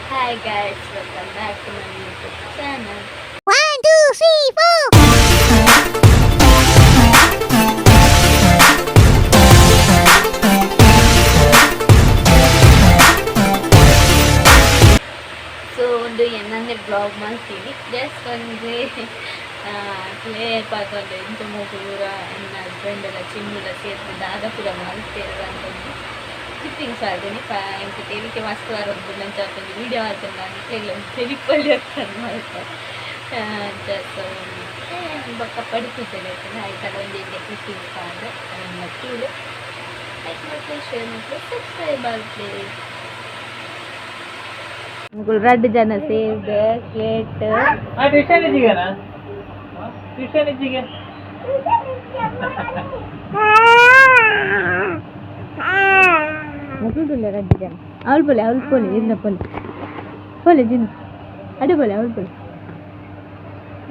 Hi guys, welcome back to my YouTube channel. 1, 2, 3, 4. So ಒಂದು ಏನಂದ್ರೆ blog ಮಾಡ್ತೀನಿ just ಅಂದರೆ ಕ್ಲಿಯರ್ ಪಾತ್ರೆ ಇಂಥ ಮೂಗೂರ ನನ್ನ ಹಸ್ಬೆಂಡ್ ಎಲ್ಲ ಚಿನ್ನುಲ ಸೇರ್ತು ದಾದ ಕೂಡ ಮಾಡ್ತೇವೆ ಅಂತಂದು ಕ್ಲಿಪ್ಪಿಂಗ್ಸ್ ಆಡ್ತೀನಿ ಇಂಕ ತೆಲಿಕೆ ಮಸ್ತ್ ಒಂದು ನಂಚ ಒಂದು ವೀಡಿಯೋ ಆಡ್ತೀನಿ ನಾನು ಕೇಳಿ ತೆಲಿಪಲ್ಲಿ ಆಗ್ತಾನೆ ಮಾಡ್ತಾರೆ ಜಸ್ಟ್ ಬೊಕ್ಕ ಪಡಿತಿದ್ದೇನೆ ಆಯ್ತಲ್ಲ ಒಂದು ಇದೆ ಕ್ಲಿಪ್ಪಿಂಗ್ಸ್ ಆದರೆ ಮತ್ತು ಲೈಕ್ ಮತ್ತು ಶೇರ್ ಮತ್ತು ಸಬ್ಸ್ಕ್ರೈಬ್ ಆಗ್ತೇವೆ रेड जन सेब केट ट्यूशन ना ट्यूशन रेड जन ಅವಳು ಪೋಲೆ ಇನ್ನ ಪೋಲೆ ಜಿನ್ ಅಡೆ ಪೋಲೆ ಅವಳು ಪೋಲೆ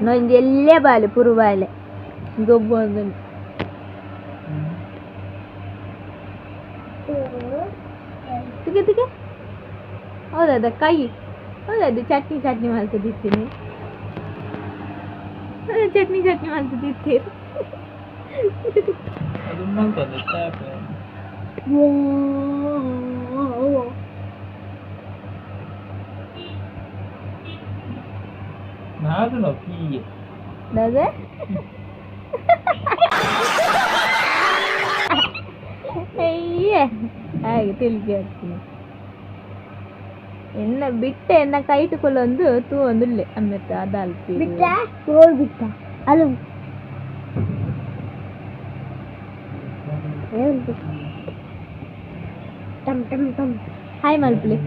ನೊಂದು ಎಲ್ಲೇ ಬಾಲೆ ಪುರು ಬಾಲೆ ಗೊಬ್ಬು ಒಂದು ತಿಗೆ ತಿಗೆ ಹೌದಾ ಕೈ ಹೌದದು ಚಟ್ನಿ ಮಾಡ್ತಿದ್ದೀನಿ ಚಟ್ನಿ ಮಾಡ್ತಿದ್ದೀರಿ ಹಾಗೆ ತಿಳಿಗೆ ಆಗ್ತೀನಿ ಎನ್ನ ಬಿಟ್ಟೆ ಎನ್ನ ಕೈಟುಕೊಳ್ಳೊಂದು ತೂ ಒಂದುಲ್ಲೆ ಅಮ್ಮೆತ್ತ ಅದಲ್ಪಿ ಬಿಟ್ಟ ಗೋಲ್ ಬಿಟ್ಟ ಅಲ್ಲ ಟಮ್ ಟಮ್ ಟಮ್ ಹಾಯ್ ಮಲ್ಪಲಿ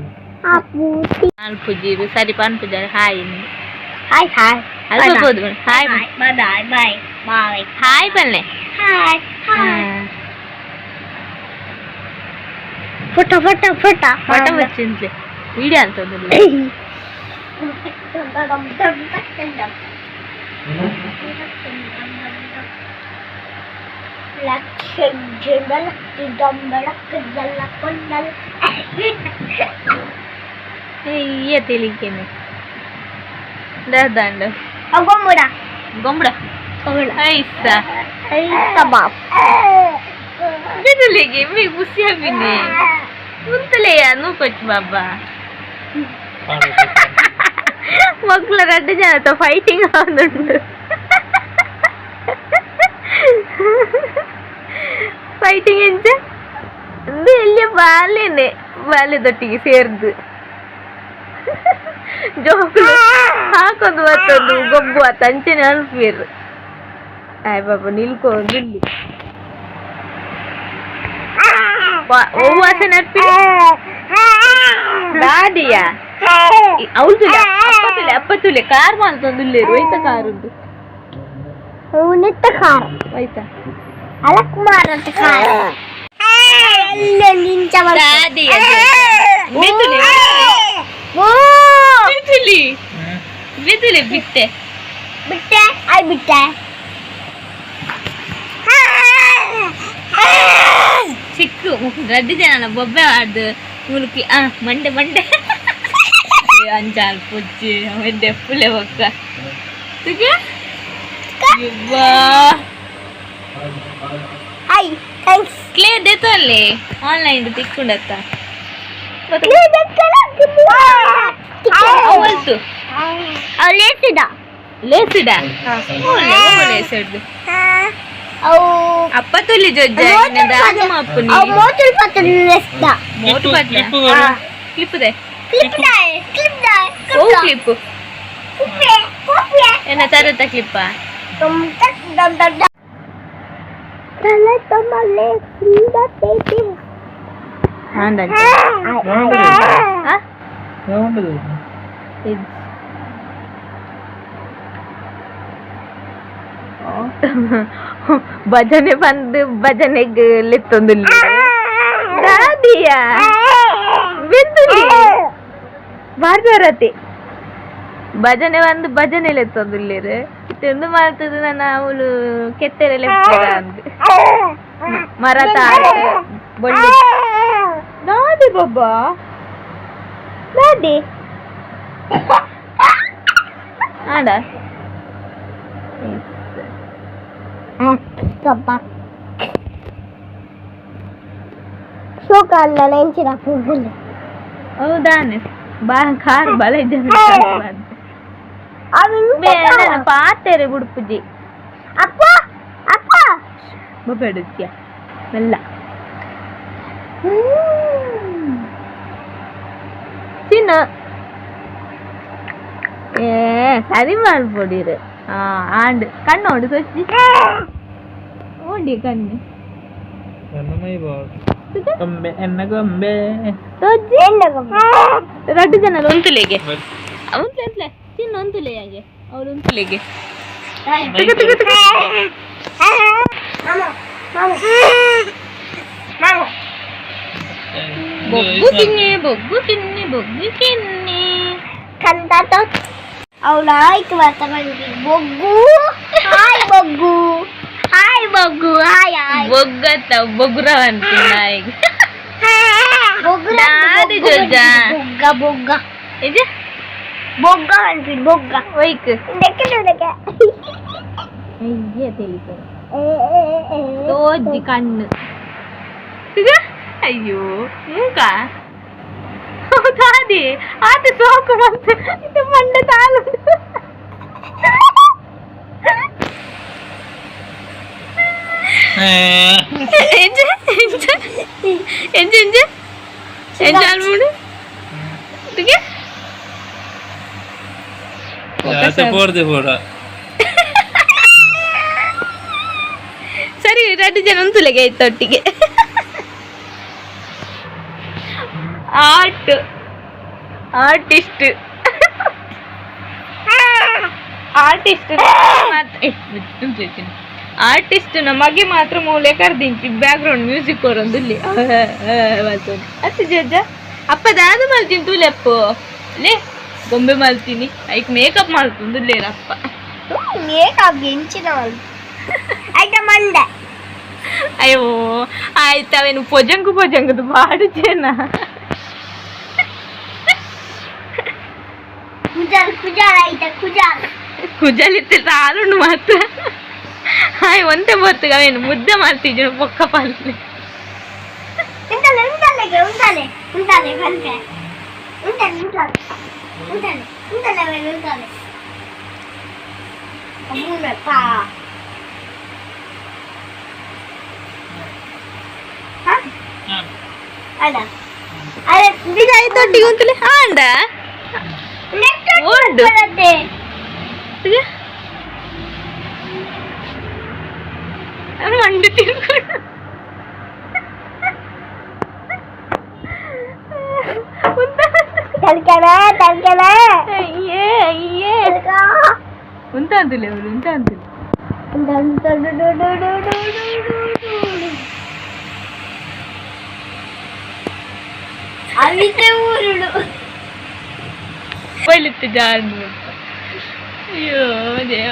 ಆಪು ನಾಲ್ಕು ಜೀರು ಸರಿ ಪಾನ್ ಪೂಜಾರಿ ಹಾಯ್ ಹಾಯ್ ಹಾಯ್ ಅಲ್ಬೋದು ಹಾಯ್ ಬಾಯ್ ಬಾಯ್ ಬಾಯ್ ಹಾಯ್ ಬಲ್ಲೆ ಹಾಯ್ ಹಾಯ್ ಫೋಟೋ ಬಚ್ಚಿಂತ್ಲೆ ವಿಡಿಯೋ ಅಂತಂದಿಲ್ಲ iya tilikene dah gombra aisa bab gitu lagi mi busia bini untale ya nu coach baba ಮಕ್ಕಳ ರೆಡ್ ಜನ ಫೈಟಿಂಗ್ ಆಗುಂಟು ಫೈಟಿಂಗ್ ಎಂಚ ಇದು ಇಲ್ಲಿ ಬಾಲ್ಯದೊಟ್ಟಿಗೆ ಸೇರ್ದು ಜೋಕುಲು ಹಾಕೋದು ಮತ್ತೊಂದು ಗೊಬ್ಬು ಆತ ಅಂಚೆನೆ ಅಲ್ಪೇರು ಆಯ್ ಪಾಪ ನಿಲ್ಕೊಂಡು ಇಲ್ಲಿ ವಾಸನೆ ಅರ್ಪಿ ದಾದಿಯಾ ಅವಳು ಅಪ್ಪತ್ತುಲೆ ಕಾರ್ ಮಾಡ್ತೊಂದುಲ್ಲೇರು ಒಯ್ತ ಕಾರುಂಟು ನೆತ್ತ ಕಾರ್ ಆಯ್ತಾ ಅಲಕ್ ಮಾರತ ಕಾರ್ ನಿಂಚ ದಾದಿಯಾ ಬಿತ್ತಲೆ ಬಿಟ್ಟೆ ಆಯ್ ಬಿಟ್ಟೆ ಚಿಕ್ಕು ರಡ್ಡಿ ಜನ ಬೊಬ್ಬೆ ಆಡ್ದು ಮುಲ್ಕಿ ಮಂಡೆ ಅಂಚಾಲ್ ಪುಚ್ಚಿ ಮೆಡ್ಡೆ ಪುಲೆ ಒಕ್ಕ ಹಾಯ್ ಥ್ಯಾಂಕ್ಸ್ ಕ್ಲೇ ದೇತು ಅಲ್ಲಿ ಆನ್ಲೈನ್ ತಿಕ್ಕೊಂಡತ್ತ ಅವಲ್ತು ಲೇಸಿಡ ಲೇಸಿಡ್ದು ಅಪ್ಪ ತುಲಿ ಜೊಜ್ಜ ಅಪ್ಪು ಮೋಟರ್ ಪತ್ತಲು ಲೆಸ್ದ ಮೋಟು ಪಟ್ಲ ಕ್ಲಿಪ್ದೆ ಓ ಕ್ಲಿಪ್ಪು ಏನ ತರತ್ತ ಕ್ಲಿಪ್ಪ ತಲೆ ತಮ್ಮಲೆ ಫ್ರೀದ ತೇತಿ ಭಜನೆ ಬಂದು ಭಜನೆಗೆ ಲೆತ್ತೊಂದುಲ್ಲ ದಾದಿಯಾ ಬಿಂದುಲಿ ಬಾರ್ದಾರತಿ ಭಜನೆ ಬಂದು ಭಜನೆ ಲೆತ್ತೊಂದುಲ್ಲೇರು ತಿಂದು ಮಾಡ್ತದ ನನ್ನ ಅವಳು ಕೆತ್ತೆಲೆ ಅಂತ ಮರ ತಾರ ಬೊಳ್ಳಿ ದಾದಿ ಬಾಬಾ ದಾದಿ ಆಡ ಶೋಕಲ್ಲ ನೆಂಚಿನ ಕೂಗಲಿ ಹೌದಾನೆ ಬಾ ಕಾರ್ ಬಲ ಇದ್ದ ಪಾತೆರೆ ಗುಡುಪುಜಿ ಅಪ್ಪ ಅಪ್ಪ ಬಬೇಡುತ್ಯ ಮೆಲ್ಲ ತಿನ್ನು ಸರಿ ಮಾಡ್ಬೋಡಿರು ಆಂಡ್ ಕಣ್ಣೋಡು ಸೊಚ್ಚಿ ಓಡಿ ಕಣ್ಣು ಗೊಂಬೆ ಎನ್ನ ಗೊಂಬೆ ಸೊಜ್ಜಿ ರಡ್ಡು ಜನ ಒಂತುಲೆಗೆ ಒಂತಲೆ ತಿನ್ನು ಒಂತುಲೆ ಹಾಗೆ ಅವಳು ಒಂತುಲೆಗೆ ಬೊಗ್ಗು ತಿನ್ನಿ ಬೊಗ್ಗು ತಿನ್ನಿ ಬೊಗ್ಗು ತಿನ್ನಿ ಕಂದ ಅವಳು ಆಯ್ತು ಮಾತಾಡಿ ಬೊಗ್ಗು ಹಾಯ್ ಬೊಗ್ಗು ಹಾಯ್ ಬೊಗ್ಗು ಹಾಯ್ ಹಾಯ್ ಬೊಗ್ಗತ್ತ ಬೊಗ್ಗುರ ಅಂತೀನಿ ನಾಯಿಗೆ ಬೊಗ್ಗು ದಾದಿ ಜೊಜ್ಜ ಬೊಗ್ಗ ಬೊಗ್ಗ ಇದು ಬೊಗ್ಗ ಅಂತೀನಿ ಬೊಗ್ಗ ಒಯ್ಕ್ ಲೆಕ್ಕ ಅಯ್ಯ ತಿಳಿತಾರೆ ತೋಜ್ಜಿ ಕಣ್ಣು ಅಯ್ಯೋ ಮೂಕ ಹೌದಾದಿ ಆತ ಸೋಕು ಬಂತು ಇದು ಮಂಡ ತಾಳು ಎಂಜ ಎಂಜ ಎಂಜ ಎಂಜ ಎಂಜ ಅಲ್ಮೂಡು ಇದಕ್ಕೆ ಸರಿ ಎರಡು ಜನ ಒಂತುಲೆಗೆ ಆಯ್ತು ಒಟ್ಟಿಗೆ ಆರ್ಟಿಸ್ಟ್ ಆರ್ಟಿಸ್ಟ್ ನಮಗೆ ಮಾತ್ರ ಮೂಲೆ ಕರ್ದಿಂಚಿ ಬ್ಯಾಕ್ ಗ್ರೌಂಡ್ ಮ್ಯೂಸಿಕ್ ಕೊರೊಂದು ಇಲ್ಲಿ ಅತ್ತು ಜಜ್ಜ ಅಪ್ಪ ದಾದ ಮಲ್ತೀನಿ ತೂಲೆಪ್ಪು ಲೇ ಗೊಂಬೆ ಮಲ್ತೀನಿ ಐಕ್ ಮೇಕಪ್ ಮಾಡ್ತುಂದು ಲೇರಪ್ಪ ಮೇಕಪ್ ಎಂಚಿನ ಆಯ್ತಾ ಮಂಡೆ ಅಯ್ಯೋ ಆಯ್ತಾವೇನು ಪೊಜಂಗದು ಬಾಡು ಜನ ಕುಜಾಲ ಆಯ್ತಾ ಕುಜಾಲ ಕುಜಲಿತ್ತೆ ತಾಲುಂಡು ಮಾತ್ರ ಹಾಯ್ ಒಂತೆ ಬರ್ತಗ ಅವೇನು ಮುದ್ದೆ ಮಾಡ್ತಿದ್ರು ಪೊಕ್ಕ ಪಾಲ್ಲೆ ಉಂಟಲೆ ಉಂಟಲೆ ಬಂತೆ ಉಂಟಲೆ ಅಮ್ಮನಪ್ಪ ಅದ ಅರೆ ಬಿಜಾಯಿ ತೊಟ್ಟಿಗೆ ಅಂತಲೇ ಆಂಡ ಓಡು ಮಂಡಿ ತಿರ್ಕೊಂಡು ತಲ್ಕನ ಅಯ್ಯೇ ಅಯ್ಯೇ ಉಂಟ ಅಂತಿಲ್ಲ ಅವಳು ಉಂಟ ಅಂತಿಲ್ಲ ಅಲ್ಲಿದ್ದೆ ಊರುಳು ಬಲಿತ್ತು ಜಾರು ಅಯ್ಯೋ ದೇವ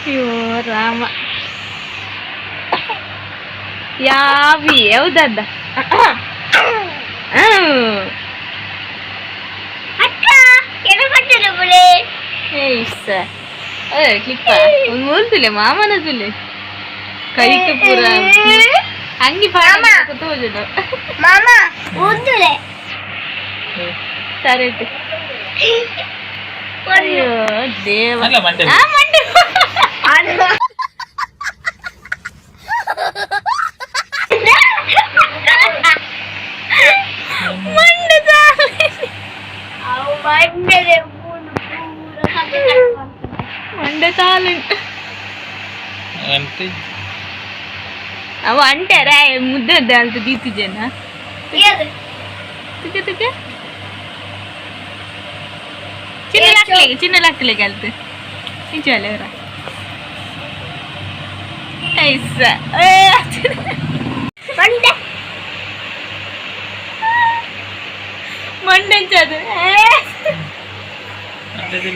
ಅಯ್ಯೋ ರಾಮ ಯಾವಿ ಯಾವ್ದದ್ದ ಅಕ್ಕ ಕೆಳಪಟ್ಟರು ಬಳೆ ಕ್ಲಿಪ್ಪ ಒಂದು ಮೂಲ್ತಿಲೆ ಮಾಮನ ತುಲೆ ಕೈಗೆ ಪೂರ ಅಂಗಿ ತೋಜಲು ಮಾಮ ಊದುಲೆ ಸರಿ ಅಯ್ಯೋ ದೇವ ಮಂಡೆ ಮಂಡೆ ತಾಲುಂಟು ಅವ ಅಂಟಾರ ಮುದ್ದೆ ಅಂತ ದೀತು ಜನ ತುಕೆ ತುಕೆ ಚಿನ್ನ ಲಾಕ್ಲೆಗೆ ಅಲ್ತು ನಿಜವಲ್ಲ ಅವರ ಐಸ ಮಂಡೆ ಮಂಡೆ ಮಂಡೆ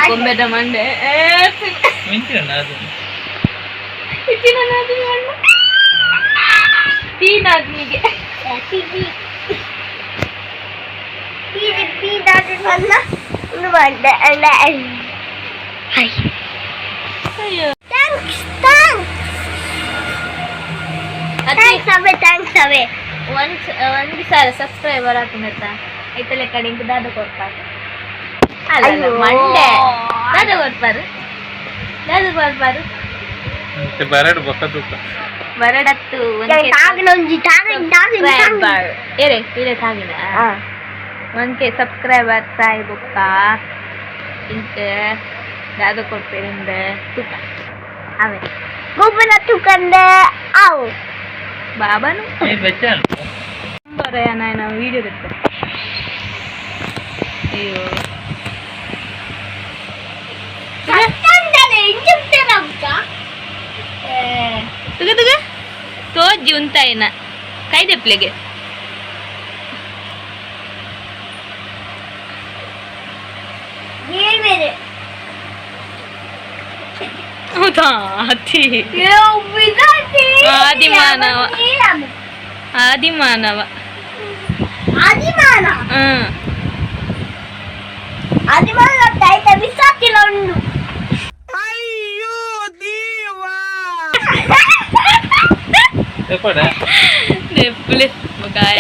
ಗೊಂಬೆದ ಮಂಡೆ ತೀನಾದ್ಮಿಗೆ ಅಯ್ಯೋ ಒಂದು ಸಾವಿರ ಸಬ್ಸ್ಕ್ರೈಬರ್ ಹಾಕೊಂಡಾಯ್ತಾ ಐತಲೆ ಕಡೆಯಿಂದ ದಾದ ಕೊಡ್ತಾರೆ ಅಲ್ಲ ಅಯ್ಯೋ. ಮಂಡೆ ದಾದ ಕೊಡ್ಪಾರು ಬರಡು ಬೊಕ್ಕ ತೂಕ ಬರಡತ್ತು ಏರೆ ಇರೆ ತಾಗಿನ ಒಂಕೆ ಸಬ್ಸ್ಕ್ರೈಬರ್ ಸಾಯಿ ಬೊಕ್ಕ ಇಂಕ ದಾದ ಕೊಡ್ಪೇರಿಂದ ತುಕ ಅವೇ ಗೊಬ್ಬರ ತುಕಂದ ಅವು ಬಾಬಾನು ಬೆಚ್ಚ ಬರಯ್ಯ ನಾನು ವಿಡಿಯೋ ತೆಗ್ದು ಅಯ್ಯೋ ತುಗ ತುಗ ತೋಜ್ಜಿ ಉಂತಾಯಿನ ಕೈ ದೆಪ್ಲೆಗೆ ಹೌದಾ ಅತಿ ಆದಿಮಾನವ ಆದಿಮಾನವ ಹ್ಮ್ ಎಪ್ಪಡ ದೆಪ್ಲೆ ಗಾಯ